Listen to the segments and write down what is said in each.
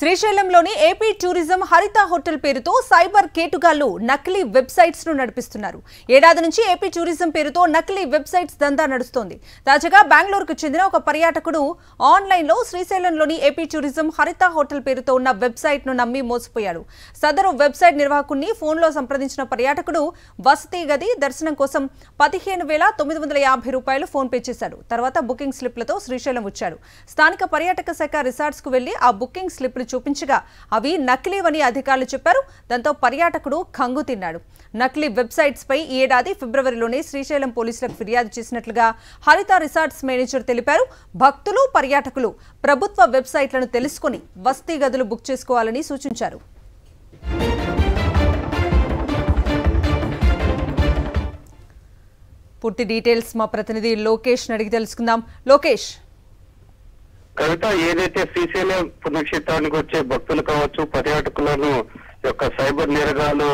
శ్రీశైలంలోని AP tourism హరిత hotel పేరుతో cyber కేటుగాళ్లు నకిలీ వెబ్సైట్స్ ను నడిపిస్తున్నారు. ఏడాది నుంచి ఏపీ టూరిజం పేరుతో నకిలీ వెబ్సైట్స్ దందా నడుస్తోంది. తాజాగా బెంగళూరుకు చెందిన ఒక పర్యాటకుడు ఆన్లైన్ లో శ్రీశైలంలోని ఏపీ టూరిజం హరిత హోటల్ పేరుతో ఉన్న వెబ్సైట్ ను నమ్మి మోసపోయాడు. సదరు వెబ్సైట్ నిర్వాహకుడిని ఫోన్లో సంప్రదించిన పర్యాటకుడు వసతి గది దర్శనం కోసం 15,950 రూపాయలు ఫోన్ పే చేశాడు. తర్వాత బుకింగ్ స్లిప్లతో శ్రీశైలం వచ్చాడు. స్థానిక పర్యాటక శాఖ రిసార్ట్స్ కు వెళ్లి ఆ బుకింగ్ స్లిప్ చూపించగా అవి నకిలీవని అధికారులు చెప్పారు. దాంతో పర్యాటకుడు కంగు తిన్నాడు. నకిలీ వెబ్సైట్స్ పై ఈ ఏడాది ఫిబ్రవరిలోనే శ్రీశైలం పోలీసులకు ఫిర్యాదు చేసినట్లుగా హరిత రిసార్ట్స్ మేనేజర్ తెలిపారు. భక్తులు పర్యాటకులు ప్రభుత్వ వెబ్సైట్లను తెలుసుకుని వసతి గదులు బుక్ చేసుకోవాలని సూచించారు. పూర్తి డీటెయిల్స్ మా ప్రతినిధి లోకేష్ అడిగి తెలుసుకుందాం. లోకేష్, కవిత, ఏదైతే శ్రీశైలం పుణ్యక్షేత్రానికి వచ్చే భక్తులు కావచ్చు, పర్యాటకులను యొక్క సైబర్ నేరగాలు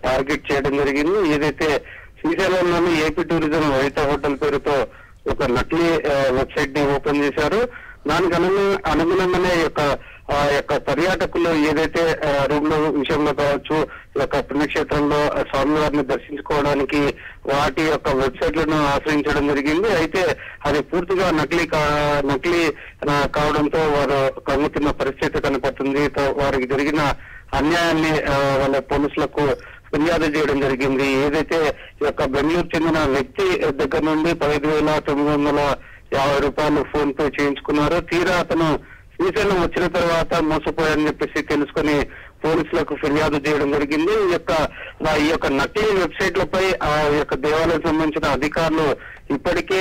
టార్గెట్ చేయడం జరిగింది. ఏదైతే శ్రీశైలంలోని ఏపీ టూరిజం హరిత హోటల్ పేరుతో ఒక నకిలీ వెబ్సైట్ ని ఓపెన్ చేశారు. దానికి అనుగుణంగానే యొక్క పర్యాటకులు ఏదైతే రూమ్ విషయంలో కావచ్చు, యొక్క పుణ్యక్షేత్రంలో స్వామివారిని దర్శించుకోవడానికి వాటి యొక్క వెబ్సైట్లను ఆశ్రయించడం జరిగింది. అయితే అది పూర్తిగా నకిలీ కావడంతో వారు కమ్ముతున్న పరిస్థితి కనపడుతుంది. వారికి జరిగిన అన్యాయాన్ని వాళ్ళ పోలీసులకు ఫిర్యాదు చేయడం జరిగింది. ఏదైతే యొక్క బెంగళూరు చెందిన వ్యక్తి దగ్గర నుండి 15,950 రూపాయలు ఫోన్ పే చేయించుకున్నారు. తీరా అతను శ్రీశైలం వచ్చిన తర్వాత మోసపోయారని చెప్పేసి తెలుసుకుని పోలీసులకు ఫిర్యాదు చేయడం జరిగింది. ఈ యొక్క నకిలీ వెబ్సైట్లపై ఆ యొక్క దేవాలయం సంబంధించిన అధికారులు ఇప్పటికే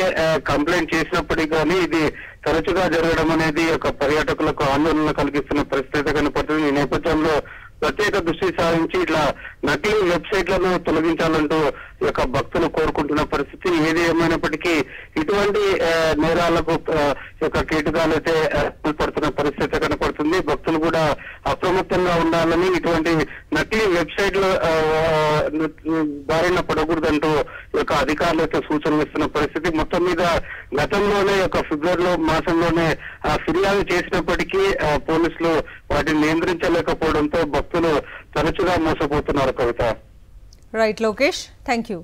కంప్లైంట్ చేసినప్పటికీ కానీ ఇది తరచుగా జరగడం అనేది ఒక పర్యాటకులకు ఆందోళన కలిగిస్తున్న పరిస్థితి కనపడుతుంది. ఈ నేపథ్యంలో ప్రత్యేక దృష్టి సారించి ఇట్లా నకిలీ వెబ్సైట్లను తొలగించాలంటూ యొక్క భక్తులు కోరుకుంటున్న పరిస్థితి. ఏది ఏమైనప్పటికీ ఇటువంటి నేరాలకు యొక్క కేటుగాలైతే పడుతున్న పరిస్థితి కనపడుతుంది. భక్తులు కూడా అప్రమత్తంగా ఉండాలని, ఇటువంటి నకిలీ వెబ్సైట్లు బారిన పడకూడదంటూ యొక్క అధికారులు అయితే సూచనలు ఇస్తున్న పరిస్థితి. మొత్తం మీద గతంలోనే ఫిబ్రవరి మాసంలోనే ఫిర్యాదు చేసినప్పటికీ పోలీసులు వాటిని నియంత్రించలేకపోవడంతో భక్తులు తరచుగా మోసపోతున్నారు. Kavitha. Right Lokesh, thank you.